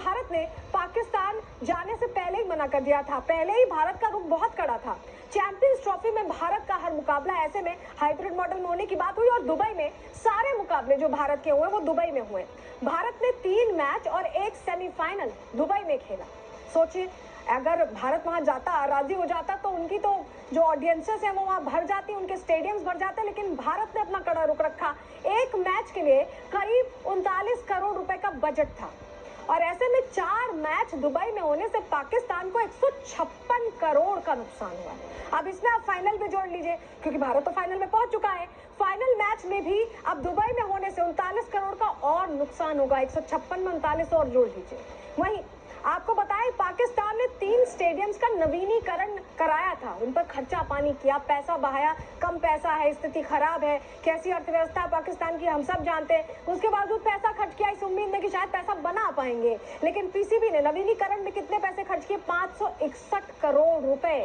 भारत ने पाकिस्तान जाने से पहले ही मना कर दिया था। पहले ही भारत का रुख बहुत कड़ा था। चैंपियंस ट्रॉफी में भारत का हर मुकाबला ऐसे में हाइब्रिड मॉडल में होने की बात हुई और दुबई में सारे मुकाबले जो भारत के हुए वो दुबई में हुए। भारत ने 3 मैच और 1 सेमीफाइनल दुबई में खेला। सोचिए, अगर भारत वहां जाता, राजी हो जाता, तो उनकी तो जो ऑडियंसेस है वो वहां भर जाती, उनके स्टेडियम्स भर जाते। लेकिन भारत ने अपना कड़ा रुख रखा। एक मैच के लिए करीब 39 करोड़ रुपए का बजट था और ऐसे में 4 मैच दुबई में होने से पाकिस्तान को 156 करोड़ का नुकसान हुआ। अब इसमें आप फाइनल भी जोड़ लीजिए, क्योंकि भारत तो फाइनल में पहुंच चुका है। फाइनल मैच में भी अब दुबई में होने से 39 करोड़ का और नुकसान होगा। 156 में 39 और जोड़ लीजिए। वहीं आपको बताएं, पाकिस्तान ने 3 स्टेडियम्स का नवीनीकरण कराया था। उन पर खर्चा पानी किया, पैसा बहाया। कम पैसा है, स्थिति खराब है, कैसी अर्थव्यवस्था पाकिस्तान की हम सब जानते हैं। उसके बावजूद पैसा खर्च किया इस उम्मीद में कि शायद पैसा बना पाएंगे। लेकिन पीसीबी ने नवीनीकरण में कितने पैसे खर्च किए? 561 करोड़ रुपए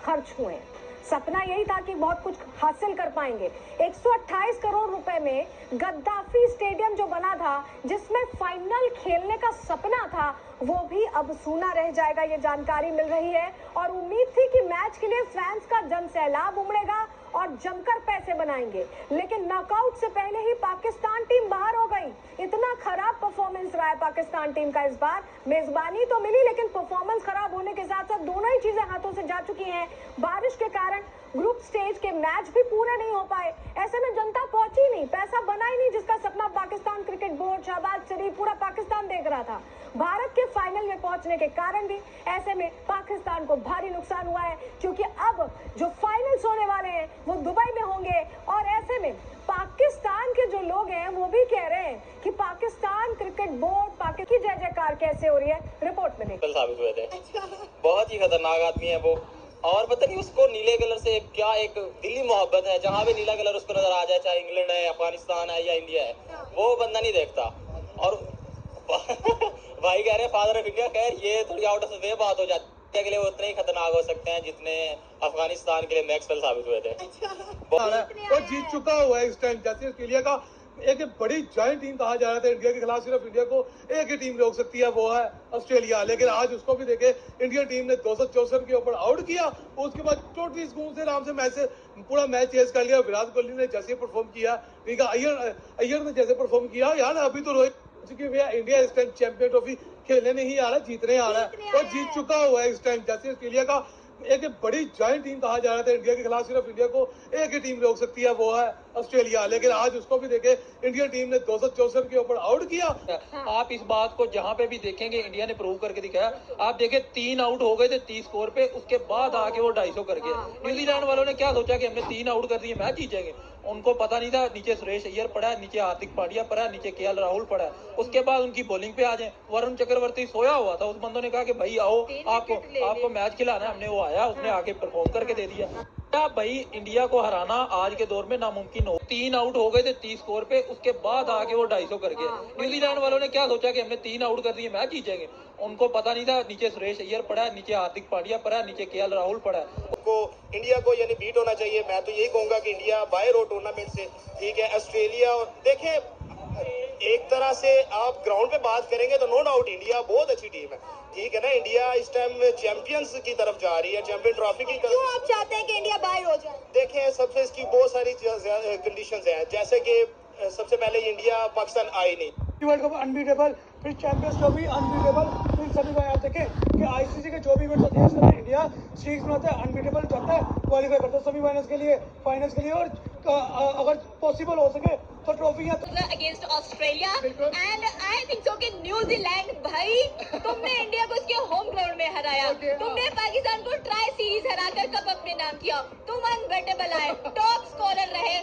खर्च हुए। सपना यही था कि बहुत कुछ हासिल कर पाएंगे। 128 करोड़ रुपए में गद्दाफी स्टेडियम जो बना था, जिसमें फाइनल खेलने का सपना था, वो भी अब सूना रह जाएगा, ये जानकारी मिल रही है। और उम्मीद थी कि मैच के लिए फैंस का जनसैलाब उमड़ेगा और जमकर पैसे बनाएंगे। लेकिन नॉकआउट से पहले ही पाकिस्तान टीम बाहर हो गई। इतना खराब परफॉर्मेंस रहा है पाकिस्तान टीम का इस बार। मेजबानी तो मिली, लेकिन परफॉर्मेंस खराब होने के साथ साथ दोनों ही चीजें हाथों से जा चुकी हैं। बारिश के कारण ग्रुप स्टेज के मैच भी पूरे नहीं हो पाए। ऐसे में जनता पहुंची नहीं, पैसा बना ही नहीं, जिसका सपना पाकिस्तान क्रिकेट बोर्ड, शहबाज शरीफ, पूरा पाकिस्तान देख रहा था। भारत के फाइनल में पहुंचने के कारण भी ऐसे में पाकिस्तान को भारी नुकसान हुआ है, क्योंकि अब जो फाइनल्स होने वाले हैं वो दुबई में होंगे। और ऐसे में पाकिस्तान के जो लोग हैं वो भी कह रहे हैं कि पाकिस्तान क्रिकेट बोर्ड पाकिस्तान की जय जयकार कैसे हो रही है। रिपोर्ट में देखिए। साबित हुए थे। बहुत ही खतरनाक आदमी है वो। और पता नहीं उसको नीले कलर से क्या एक दिली मोहब्बत है। जहाँ भी नीला कलर उसको नजर आ जाए, चाहे इंग्लैंड है, अफगानिस्तान है या इंडिया है, वो बंदा नहीं देखता। और भाई कह रहे हैं फादर ऑफ इंडिया। खैर ये थोड़ी आउट ऑफ वे बात हो जाती है, के लिए वो उतने ही खतरनाक हो सकते हैं जितने अफगानिस्तान के लिए मैक्सवेल साबित हुए थे। वो जीत चुका हुआ है इस टाइम। जैसे ऑस्ट्रेलिया का एक बड़ी जॉइंट टीम कहा जा रहा था इंडिया के खिलाफ, सिर्फ इंडिया को एक ही टीम रोक सकती है, वो है ऑस्ट्रेलिया। लेकिन आज उसको भी देखे, इंडियन टीम ने 264 के ऊपर आउट किया। उसके बाद टोटली सुकून से आराम से मैच से पूरा मैच चेस कर लिया। विराट कोहली ने जैसे परफॉर्म किया, ठीक है, अय्यर ने जैसे परफॉर्म किया, यार अभी तो रोहित चुकी हुई है। इंडिया इस टाइम चैंपियन ट्रॉफी खेलने नहीं आ रहा, जीतने आ रहा है और जीत चुका हुआ है इस टाइम। जैसे ऑस्ट्रेलिया का एक बड़ी जॉइंट टीम कहा जा रहा था इंडिया के खिलाफ, सिर्फ इंडिया को एक ही टीम रोक सकती है, वो है ऑस्ट्रेलिया। लेकिन आज उसको भी देखे, इंडियन टीम ने 264 के ऊपर आउट किया। आप इस बात को जहां पे भी देखेंगे इंडिया ने प्रूव करके दिखाया। आप देखे 3 आउट हो गए थे 30 स्कोर पे, उसके बाद आके वो 250 कर गए। न्यूजीलैंड वालों ने क्या सोचा कि हमने 3 आउट कर दिए, मैच जीतेंगे। उनको पता नहीं था नीचे सुरेश अय्यर पड़ा है, नीचे हार्दिक पांड्या पड़ा है, नीचे केएल राहुल पड़ा है। उसके बाद उनकी बॉलिंग पे आ जाए। वरुण चक्रवर्ती सोया हुआ था, उस बंदों ने कहा कि भाई आओ, आपको मैच खिलाना है। हमने वो आया, उसने आके परफॉर्म करके दे दिया। क्या भाई, इंडिया को हराना आज के दौर में नामुमकिन हो। 3 आउट हो गए थे 30 स्कोर पे, उसके बाद आके वो 250 कर गए। न्यूजीलैंड वालों ने क्या सोचा कि हमने 3 आउट कर दिए, मैच जीतेंगे। उनको पता नहीं था नीचे सुरेश अय्यर पड़ा है, नीचे हार्दिक पांड्या पड़ा है, नीचे केएल राहुल पड़ा है। को इंडिया को यानी बीट होना चाहिए। मैं तो यही कहूंगा कि इंडिया बाय रोड टूर्नामेंट से, ठीक है, ऑस्ट्रेलिया देखें, एक तरह से आप ग्राउंड पे बात करेंगे तो नो डाउट इंडिया बहुत अच्छी टीम है, ठीक है ना। इंडिया इस टाइम चैंपियंस की तरफ जा रही है, चैंपियन ट्रॉफी की तरफ। क्यों आप चाहते हैं कि इंडिया बाहर हो जाए? देखें, सबसे इसकी बहुत सारी कंडीशंस हैं, जैसे कि सबसे पहले इंडिया पाकिस्तान आई नहीं, वर्ल्ड कप अनबीटेबल, फिर चैंपियंस ट्रॉफी अनबीटेबल, फिर सभी बार आप देखें कि आईसीसी के जो भी इवेंट्स होते हैं उसमें इंडिया स्ट्रीक्स बनाता है, अनबीटेबल जाता है, क्वालिफाई करता है सेमीफाइनल्स के लिए, फाइनल्स के लिए। और अगर पॉसिबल हो सके तो ट्रॉफियां against Australia and I think so कि न्यूजीलैंड, भाई तुमने इंडिया को उसके होम ग्राउंड में हराया। तुमने पाकिस्तान को ट्राई सीरीज हराकर कप अपने नाम किया। तुम अनबेटेबल आए, टॉप स्कोरर रहे,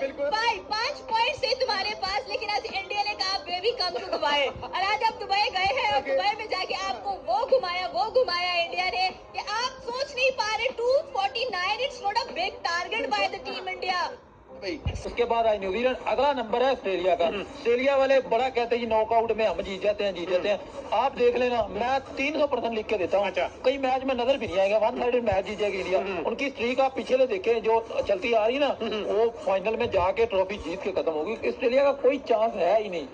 5 पॉइंट से तुम्हारे पास। लेकिन आज इंडिया ने कहा बेबी कम टू दुबई, और आज आप दुबई गए हैं और दुबई में जाके आपको वो घुमाया इंडिया ने कि आप सोच नहीं पा रहे। 249, it's not a big target by the team India. उसके बाद आई न्यूजीलैंड, अगला नंबर है ऑस्ट्रेलिया का। ऑस्ट्रेलिया वाले बड़ा कहते हैं नॉकआउट में हम जीत जाते हैं। आप देख लेना, मैं 300% लिख के देता हूँ। कई मैच में नजर भी नहीं आएगा 1 साइडेड मैच जीत जाएगी इंडिया। उनकी स्ट्रीक आप पिछले देखें जो चलती आ रही ना, वो फाइनल में जाके ट्रॉफी जीत के खत्म होगी। ऑस्ट्रेलिया का कोई चांस है ही नहीं।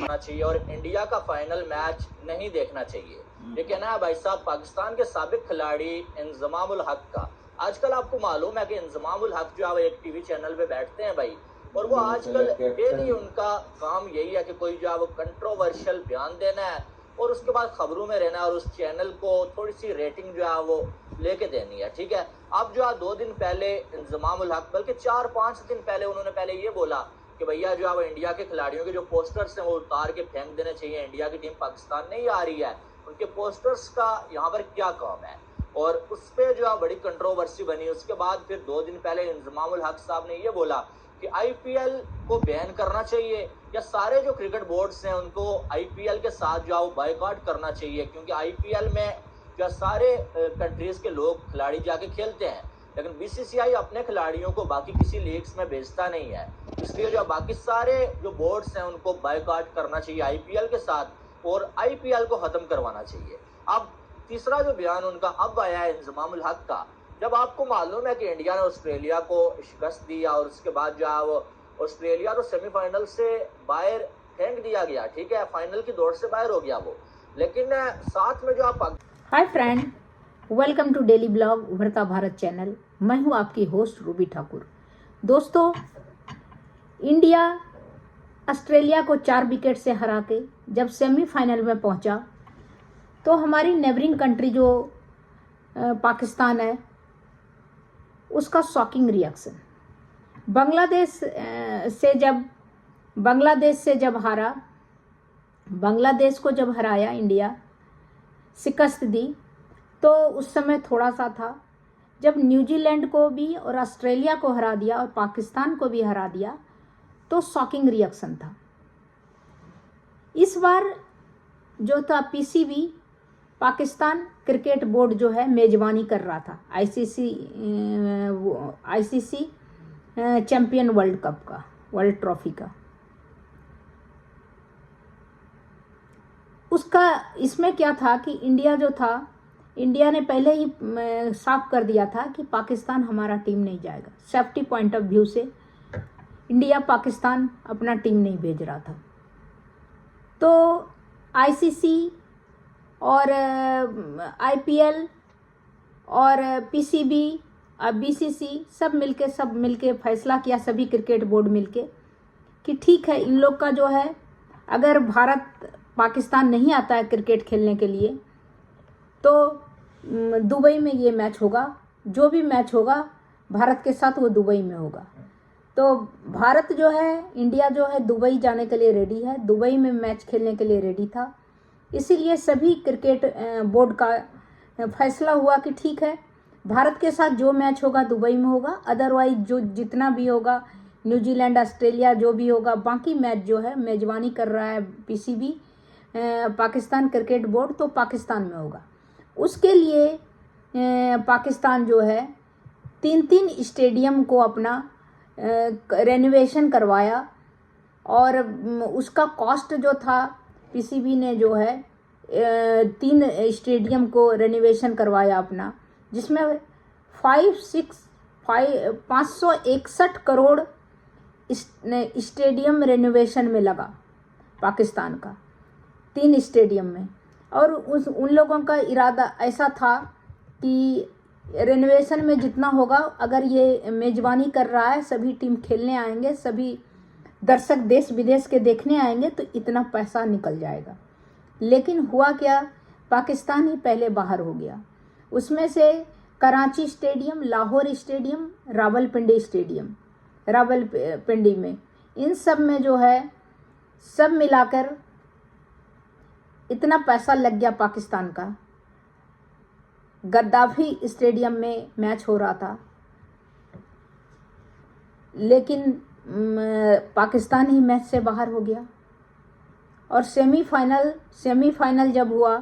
होना चाहिए और इंडिया का फाइनल मैच नहीं देखना चाहिए। ये कहना है भाई साहब पाकिस्तान के साबिक खिलाड़ी इंजमामुल हक का। आजकल आपको मालूम है कि इंजमामुल हक जो है वो एक टीवी चैनल पे बैठते हैं भाई, और वो आजकल डेली उनका काम यही है कि कोई जो है वो कंट्रोवर्शियल बयान देना है और उसके बाद खबरों में रहना है और उस चैनल को थोड़ी सी रेटिंग जो है वो लेके देनी है, ठीक है। अब जो है 2 दिन पहले इंजमामुल हक, बल्कि 4-5 दिन पहले उन्होंने पहले ये बोला कि भैया जो है वो इंडिया के खिलाड़ियों के जो पोस्टर्स हैं वो उतार के फेंक देने चाहिए, इंडिया की टीम पाकिस्तान नहीं आ रही है, उनके पोस्टर्स का यहाँ पर क्या काम है, और उस पर जो है बड़ी कंट्रोवर्सी बनी। उसके बाद फिर 2 दिन पहले इंजमामुल हक साहब ने ये बोला कि आईपीएल को बैन करना चाहिए या सारे जो क्रिकेट बोर्ड्स हैं उनको आईपीएल के साथ जो है बायकॉट करना चाहिए, क्योंकि आईपीएल में जो सारे कंट्रीज के लोग खिलाड़ी जाके खेलते हैं, लेकिन बीसीसीआई अपने खिलाड़ियों को बाकी किसी लीग्स में भेजता नहीं है, इसलिए जो बाकी सारे जो बोर्ड्स हैं उनको बायकॉट करना चाहिए आईपीएल के साथ और आईपीएल को खत्म करवाना चाहिए। अब तीसरा जो बयान उनका अब आया है इंजमामुल हक का, जब आपको मालूम है कि इंडिया ने ऑस्ट्रेलिया को शिकस्त दी और उसके बाद जो है वो ऑस्ट्रेलिया तो सेमीफाइनल से बाहर फेंक दिया गया, ठीक है, फाइनल की दौड़ से बाहर हो गया वो, लेकिन साथ में जो आप hi friend, welcome to daily blog Ubharta Bharat channel. मैं हूं आपकी होस्ट रूबी ठाकुर। दोस्तों, इंडिया ऑस्ट्रेलिया को 4 विकेट से हरा के जब सेमीफाइनल में पहुंचा तो हमारी नेबरिंग कंट्री जो पाकिस्तान है उसका शॉकिंग रिएक्शन, बांग्लादेश से जब हारा, बांग्लादेश को जब हराया इंडिया, शिकस्त दी, तो उस समय थोड़ा सा था। जब न्यूजीलैंड को भी और ऑस्ट्रेलिया को हरा दिया और पाकिस्तान को भी हरा दिया तो शॉकिंग रिएक्शन था। इस बार जो था पीसीबी, पाकिस्तान क्रिकेट बोर्ड जो है मेजबानी कर रहा था आईसीसी चैंपियन वर्ल्ड कप का, वर्ल्ड ट्रॉफी का। उसका इसमें क्या था कि इंडिया जो था, इंडिया ने पहले ही साफ कर दिया था कि पाकिस्तान हमारा टीम नहीं जाएगा। सेफ्टी पॉइंट ऑफ व्यू से इंडिया पाकिस्तान अपना टीम नहीं भेज रहा था। तो आईसीसी और आईपीएल और पीसीबी और बीसीसी सब मिलके फैसला किया, सभी क्रिकेट बोर्ड मिलके, कि ठीक है, इन लोग का जो है, अगर भारत पाकिस्तान नहीं आता है क्रिकेट खेलने के लिए तो दुबई में ये मैच होगा, जो भी मैच होगा भारत के साथ वो दुबई में होगा। तो भारत जो है, इंडिया जो है दुबई जाने के लिए रेडी है, दुबई में मैच खेलने के लिए रेडी था। इसीलिए सभी क्रिकेट बोर्ड का फैसला हुआ कि ठीक है, भारत के साथ जो मैच होगा दुबई में होगा, अदरवाइज जो जितना भी होगा, न्यूजीलैंड, ऑस्ट्रेलिया जो भी होगा, बाकी मैच जो है मेजबानी कर रहा है पीसीबी, पाकिस्तान क्रिकेट बोर्ड, तो पाकिस्तान में होगा। उसके लिए पाकिस्तान जो है 3 स्टेडियम को अपना रेनोवेशन करवाया और उसका कॉस्ट जो था, पीसीबी ने जो है 3 स्टेडियम को रेनोवेशन करवाया अपना, जिसमें 561 करोड़ स्टेडियम रेनोवेशन में लगा पाकिस्तान का, 3 स्टेडियम में। और उन लोगों का इरादा ऐसा था कि रेनोवेशन में जितना होगा, अगर ये मेजबानी कर रहा है, सभी टीम खेलने आएंगे, सभी दर्शक देश विदेश के देखने आएंगे, तो इतना पैसा निकल जाएगा। लेकिन हुआ क्या, पाकिस्तान ही पहले बाहर हो गया। उसमें से कराची स्टेडियम, लाहौर स्टेडियम, रावलपिंडी में, इन सब में जो है, सब मिलाकर इतना पैसा लग गया पाकिस्तान का। गद्दाफी स्टेडियम में मैच हो रहा था, लेकिन पाकिस्तान ही मैच से बाहर हो गया। और सेमीफाइनल जब हुआ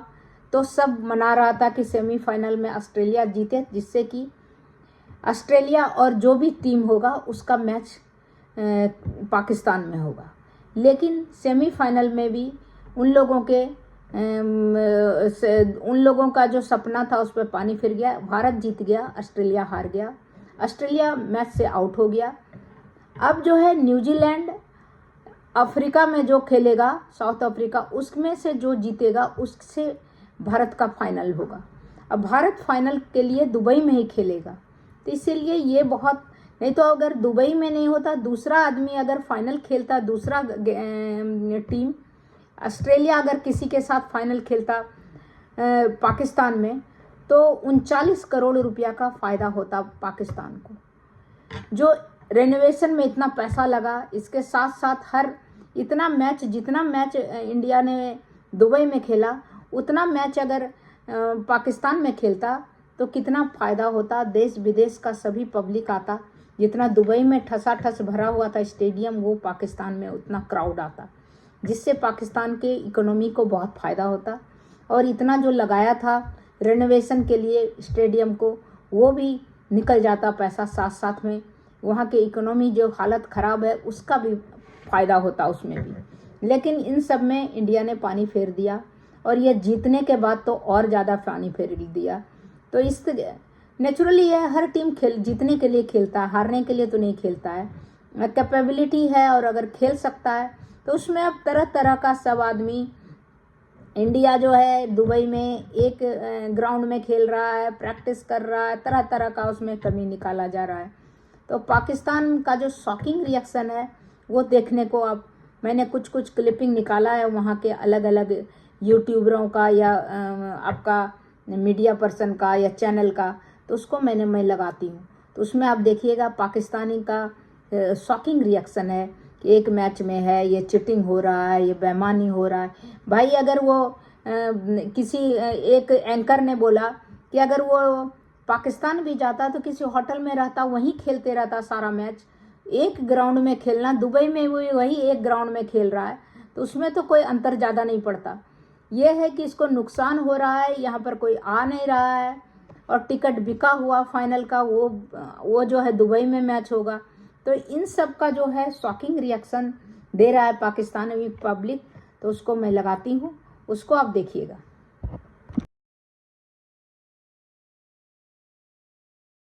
तो सब मना रहा था कि सेमीफाइनल में ऑस्ट्रेलिया जीते, जिससे कि ऑस्ट्रेलिया और जो भी टीम होगा उसका मैच पाकिस्तान में होगा। लेकिन सेमीफाइनल में भी उन लोगों का जो सपना था उस पर पानी फिर गया। भारत जीत गया, ऑस्ट्रेलिया हार गया, ऑस्ट्रेलिया मैच से आउट हो गया। अब जो है न्यूजीलैंड अफ्रीका में जो खेलेगा साउथ अफ्रीका, उसमें से जो जीतेगा उससे भारत का फाइनल होगा। अब भारत फाइनल के लिए दुबई में ही खेलेगा, तो इसीलिए ये बहुत, नहीं तो अगर दुबई में नहीं होता, दूसरा आदमी अगर फाइनल खेलता, दूसरा टीम ऑस्ट्रेलिया अगर किसी के साथ फाइनल खेलता पाकिस्तान में, तो 39 करोड़ रुपया का फ़ायदा होता पाकिस्तान को। जो रेनोवेशन में इतना पैसा लगा, इसके साथ साथ हर इतना मैच, जितना मैच इंडिया ने दुबई में खेला, उतना मैच अगर पाकिस्तान में खेलता तो कितना फ़ायदा होता। देश विदेश का सभी पब्लिक आता, जितना दुबई में ठसाठस भरा हुआ था स्टेडियम, वो पाकिस्तान में उतना क्राउड आता, जिससे पाकिस्तान के इकोनॉमी को बहुत फ़ायदा होता। और इतना जो लगाया था रेनोवेशन के लिए स्टेडियम को, वो भी निकल जाता पैसा, साथ साथ में वहाँ के इकोनॉमी जो हालत ख़राब है उसका भी फ़ायदा होता उसमें भी। लेकिन इन सब में इंडिया ने पानी फेर दिया, और ये जीतने के बाद तो और ज़्यादा पानी फेर दिया। तो इस नेचुरली है, हर टीम जीतने के लिए खेलता है, हारने के लिए तो नहीं खेलता है। कैपेबिलिटी है और अगर खेल सकता है तो उसमें अब तरह तरह का सब आदमी, इंडिया जो है दुबई में एक ग्राउंड में खेल रहा है, प्रैक्टिस कर रहा है, तरह तरह का उसमें कमी निकाला जा रहा है। तो पाकिस्तान का जो शॉकिंग रिएक्शन है वो देखने को, अब मैंने कुछ कुछ क्लिपिंग निकाला है वहाँ के अलग अलग यूट्यूबरों का या आपका मीडिया पर्सन का या चैनल का, तो उसको मैं लगाती हूँ। तो उसमें आप देखिएगा पाकिस्तानी का शॉकिंग रिएक्शन है कि एक मैच में है ये चिटिंग हो रहा है, ये बेईमानी हो रहा है। भाई अगर वो किसी एक एंकर ने बोला कि अगर वो पाकिस्तान भी जाता तो किसी होटल में रहता, वहीं खेलते रहता सारा मैच। एक ग्राउंड में खेलना, दुबई में वही एक ग्राउंड में खेल रहा है, तो उसमें तो कोई अंतर ज़्यादा नहीं पड़ता। ये है कि इसको नुकसान हो रहा है, यहाँ पर कोई आ नहीं रहा है, और टिकट बिका हुआ फाइनल का, वो जो है दुबई में मैच होगा। तो इन सब का जो है शॉकिंग रिएक्शन दे रहा है पाकिस्तानी पब्लिक, तो उसको मैं लगाती हूँ, उसको आप देखिएगा।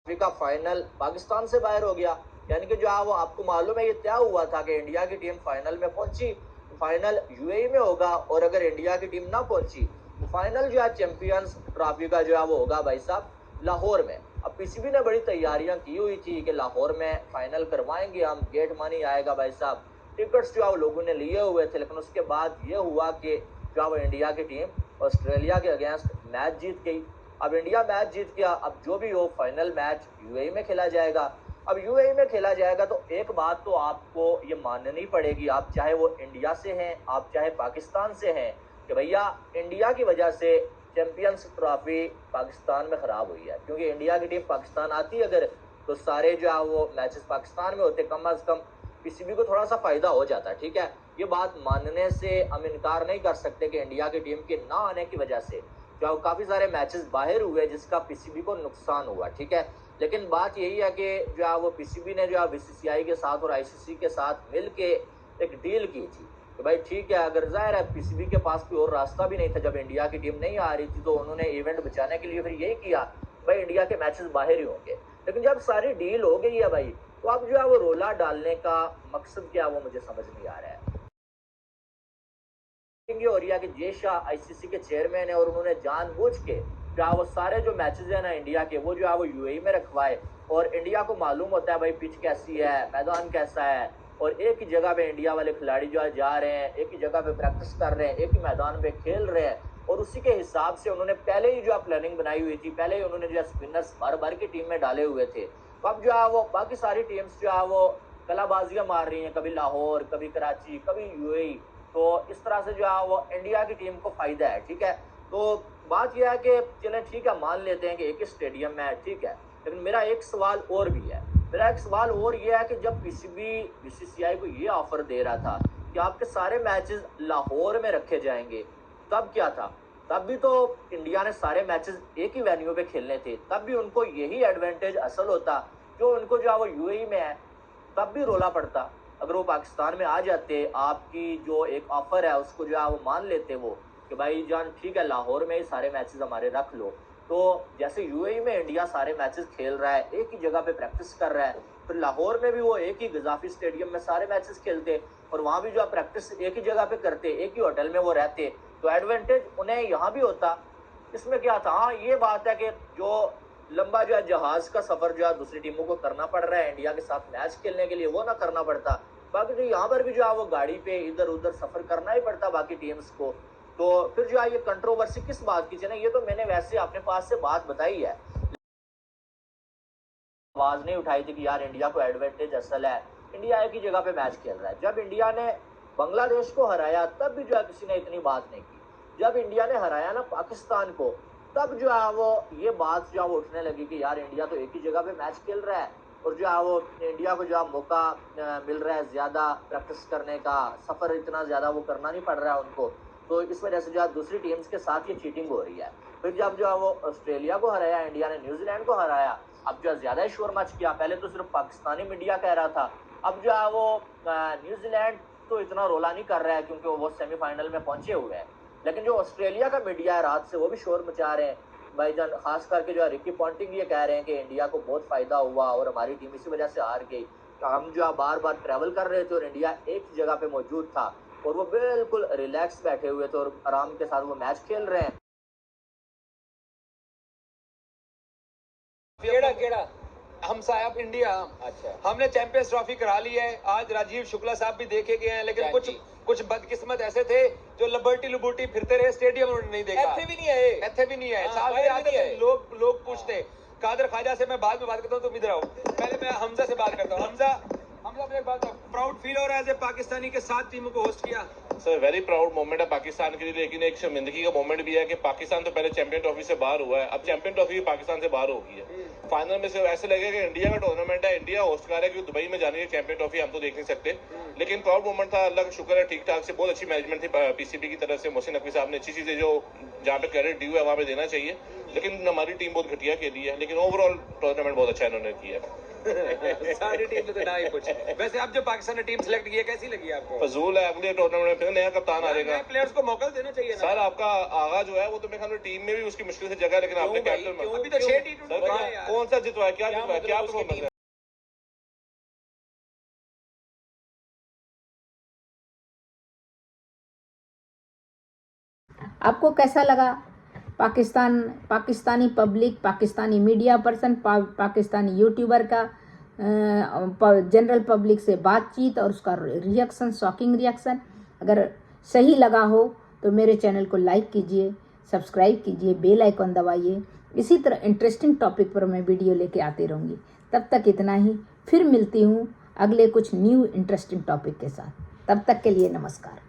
अफ्रीका फाइनल पाकिस्तान से बाहर हो गया, यानी कि जो वो आपको मालूम है, ये तय हुआ था कि इंडिया की टीम फाइनल में पहुंची, फाइनल यूएई में होगा, और अगर इंडिया की टीम ना पहुंची तो फाइनल जो है चैंपियंस ट्रॉफी का जो है वो होगा भाई साहब लाहौर में। अब पीसीबी ने बड़ी तैयारियां की हुई थी कि लाहौर में फाइनल करवाएंगे हम, गेट मनी आएगा भाई साहब, टिकट्स जो है वो लोगों ने लिए हुए थे। लेकिन उसके बाद ये हुआ कि जो है वो इंडिया की टीम ऑस्ट्रेलिया के अगेंस्ट मैच जीत गई। अब इंडिया मैच जीत गया, अब जो भी हो फाइनल मैच यूएई में खेला जाएगा। अब यूएई में खेला जाएगा तो एक बात तो आपको ये माननी पड़ेगी, आप चाहे वो इंडिया से हैं, आप चाहे पाकिस्तान से हैं, कि भैया इंडिया की वजह से चैंपियंस ट्रॉफी पाकिस्तान में खराब हुई है। क्योंकि इंडिया की टीम पाकिस्तान आती अगर, तो सारे जो है वो मैचेस पाकिस्तान में होते, कम अज कम पीसीबी को थोड़ा सा फायदा हो जाता है। ठीक है, ये बात मानने से हम इनकार नहीं कर सकते कि इंडिया की टीम के ना आने की वजह से जो काफी सारे मैचेस बाहर हुए, जिसका पीसीबी को नुकसान हुआ। ठीक है, लेकिन बात यही है कि जो है वो पीसीबी ने जो है बीसीसीआई के साथ और आईसीसी के साथ मिलके एक डील की थी कि भाई ठीक है, अगर जाहिर है पीसीबी के पास कोई और रास्ता भी नहीं था, जब इंडिया की टीम नहीं आ रही थी, तो उन्होंने इवेंट बचाने के लिए फिर यही किया भाई इंडिया के मैचेस बाहर ही होंगे। लेकिन जब सारी डील हो गई है भाई, तो अब जो है वो रोला डालने का मकसद क्या, वो मुझे समझ नहीं आ रहा है। हो रही है कि जय शाह आईसीसी के चेयरमैन है और उन्होंने जानबूझ के क्या वो सारे जो मैचेस है ना इंडिया के, वो जो है वो यूएई में रखवाए। और इंडिया को मालूम होता है भाई पिच कैसी है, मैदान कैसा है, और एक ही जगह पे इंडिया वाले खिलाड़ी जो है जा रहे हैं, एक ही जगह पे प्रैक्टिस कर रहे हैं, एक ही मैदान पे खेल रहे हैं, और उसी के हिसाब से उन्होंने पहले ही जो है प्लानिंग बनाई हुई थी, पहले ही उन्होंने जो है स्पिनर्स भर भर की टीम में डाले हुए थे। तो अब जो है वो बाकी सारी टीम्स जो है वो कलाबाजियां मार रही हैं, कभी लाहौर, कभी कराची, कभी यूएई। तो इस तरह से जो है वो इंडिया की टीम को फायदा है। ठीक है, तो बात यह है कि चलें ठीक है, मान लेते हैं कि एक ही स्टेडियम में है, ठीक है, लेकिन मेरा एक सवाल और भी है। मेरा एक सवाल और ये है कि जब पीसीबी बीसीसीआई को ये ऑफर दे रहा था कि आपके सारे मैचेस लाहौर में रखे जाएंगे, तब क्या था? तब भी तो इंडिया ने सारे मैचेस एक ही वेन्यू पे खेलने थे, तब भी उनको यही एडवांटेज असल होता जो उनको जो है वो यूएई में है, तब भी रोला पड़ता। अगर वो पाकिस्तान में आ जाते, आपकी जो एक ऑफर है उसको जो है वो मान लेते वो कि भाई जान ठीक है लाहौर में ही सारे मैचेस हमारे रख लो। तो जैसे यूएई में इंडिया सारे मैचेस खेल रहा है, एक ही जगह पे प्रैक्टिस कर रहा है, फिर लाहौर में भी वो एक ही गजाफी स्टेडियम में सारे मैचेस खेलते, और वहां भी जो है प्रैक्टिस एक ही जगह पे करते, एक ही होटल में वो रहते, तो एडवांटेज उन्हें यहाँ भी होता। इसमें क्या था, हाँ ये बात है कि जो लंबा जो है जहाज का सफर जो है दूसरी टीमों को करना पड़ रहा है इंडिया के साथ मैच खेलने के लिए, वो ना करना पड़ता। बाकी जो यहाँ पर भी जो है वो गाड़ी पे इधर उधर सफर करना ही पड़ता बाकी टीम्स को। तो फिर जो है ये कंट्रोवर्सी किस बात की, चले ये तो मैंने वैसे अपने पास से बात बताई है, आवाज नहीं उठाई थी कि यार इंडिया को एडवांटेज असल है, इंडिया एक ही जगह पे मैच खेल रहा है। जब इंडिया ने बांग्लादेश को हराया तब भी जो है किसी ने इतनी बात नहीं की। जब इंडिया ने हराया ना पाकिस्तान को, तब जो है वो ये बात जो है वो उठने लगी कि यार इंडिया तो एक ही जगह पे मैच खेल रहा है और जो है वो इंडिया को जो है मौका मिल रहा है ज्यादा प्रैक्टिस करने का, सफर इतना ज्यादा वो करना नहीं पड़ रहा है उनको। तो इस वजह से जो है दूसरी टीम्स के साथ ये चीटिंग हो रही है। फिर जब जो है वो ऑस्ट्रेलिया को हराया इंडिया ने, न्यूजीलैंड को हराया, अब जो है ज्यादा ही शोर मच किया। पहले तो सिर्फ पाकिस्तानी मीडिया कह रहा था, अब जो है वो न्यूजीलैंड तो इतना रोला नहीं कर रहा है क्योंकि वो सेमीफाइनल में पहुंचे हुए हैं, लेकिन जो ऑस्ट्रेलिया का मीडिया है रात से वो भी शोर मचा रहे हैं भाईजान। खास करके जो है रिकी पॉन्टिंग ये कह रहे हैं कि इंडिया को बहुत फायदा हुआ और हमारी टीम इसी वजह से हार गई। हम जो है बार बार ट्रैवल कर रहे थे और इंडिया एक जगह पे मौजूद था और वो बिल्कुल रिलैक्स बैठे हुए थे और आराम के साथ वो मैच खेल रहे हैं। केड़ा हम साहब इंडिया, अच्छा हमने चैंपियंस ट्रॉफी करा ली है। आज राजीव शुक्ला साहब भी देखे गए हैं, लेकिन कुछ बदकिस्मत ऐसे थे जो लबर्टी लुबूटी फिरते रहे, स्टेडियम उन्होंने नहीं देखा। ऐसे भी नहीं है। लोग पूछते कादर ख्वाजा से, मैं बाद में बात करता हूँ, तुम इधर आओ, पहले मैं हमजा से बात करता हूँ। हमजा मुझे एक बात प्राउड फील हो रहा है एज ए पाकिस्तानी के 7 टीमों को होस्ट किया? सर वेरी प्राउड मोमेंट है पाकिस्तान के लिए, लेकिन एक शर्मिंदगी का मोमेंट भी है कि पाकिस्तान तो पहले चैंपियन ट्रॉफी से बाहर हुआ है, अब चैंपियन ट्रॉफी भी पाकिस्तान से बाहर हो गई है। फाइनल में सिर्फ ऐसे लगेगा कि इंडिया का टूर्नामेंट है, इंडिया होस्ट कर रहा है, क्योंकि दुबई में जाने की चैंपियन ट्रॉफी हम तो देख नहीं सकते। लेकिन प्राउड मोमेंट था, अल्लाह का शुक्र है ठीक ठाक से, बहुत अच्छी मैनेजमेंट थी पीसीबी की तरफ से। मोहसिन नकवी साहब ने अच्छी चीजें जो जहाँ पे क्रेडिट ड्यू है वहाँ पे देना चाहिए, लेकिन हमारी टीम बहुत घटिया खेली है, लेकिन ओवरऑल टूर्नामेंट बहुत अच्छा इन्होंने किया। सारी टीम तो ना ही पूछे। वैसे अब जो पाकिस्तान ने टीम सिलेक्ट की है कैसी लगी आपको? फजूल है, अगले टूर्नामेंट में फिर नया कप्तान आ जाएगा। प्लेयर्स को मौका देना चाहिए ना सर। आपका आगा जो है वो तो मेरे ख्याल में टीम में भी उसकी मुश्किल से जगह है, लेकिन आपने कैप्टन अभी तो 6 टी20 कौन सा जितवाया, क्या जितवाया, क्या परफॉर्मेंस है? आपको कैसा लगा Pakistani public, Pakistani media person, Pakistani YouTuber का जनरल पब्लिक से बातचीत और उसका रिएक्शन, शॉकिंग रिएक्शन? अगर सही लगा हो तो मेरे चैनल को लाइक कीजिए, सब्सक्राइब कीजिए, बेल आइकन दबाइए। इसी तरह इंटरेस्टिंग टॉपिक पर मैं वीडियो लेके आती रहूँगी। तब तक इतना ही, फिर मिलती हूँ अगले कुछ न्यू इंटरेस्टिंग टॉपिक के साथ। तब तक के लिए नमस्कार।